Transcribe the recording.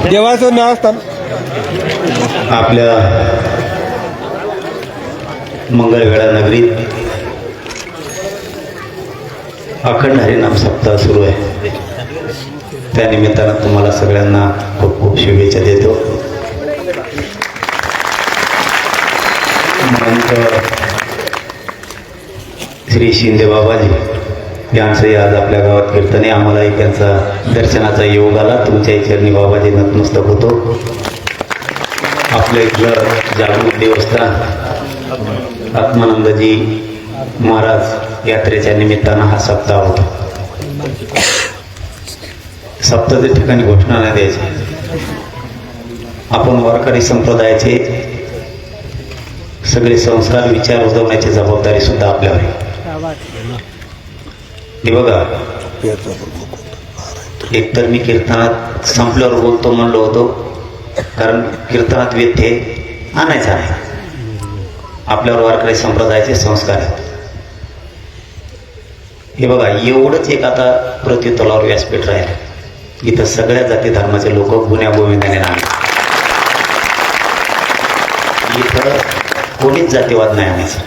देवाचं नाव असतं आपल्या मंगळवेढा नगरीत अखंड हरिनाम सप्ताह सुरू आहे. त्या निमित्तानं तुम्हाला सगळ्यांना खूप खूप शुभेच्छा देतो. श्री शिंदे बाबाजी यांचंही आज आपल्या गावात कीर्तन आहे. आम्हालाही त्यांचा दर्शनाचा योग आला. तुमच्याही चरणी बाबाजी नतमस्तक होतो. आपलं इथलं जागृत देवस्थान आत्मानंदजी महाराज यात्रेच्या निमित्तानं हा सप्ताह होता. सप्ताहाच्या ठिकाणी घोषणा नाही द्यायची. आपण वारकरी संप्रदायाचे सगळे संस्कार विचार उजवण्याची जबाबदारी सुद्धा आपल्यावर आहे. हे बघा, एकतर मी कीर्तनात संपल्यावर बोलतो म्हणलो होतो, कारण कीर्तनात व्यत्यय आणायचा नाही. आपल्यावर वारकरी संप्रदायाचे संस्कार आहेत. हे बघा, एवढंच एक आता पृथ्वी तलावर व्यासपीठ राहील. इथं सगळ्या जाती धर्माचे लोक गुन्ह्या गोविंदाने राहणार. इथं कोणीच जातीवाद नाही आणायचा.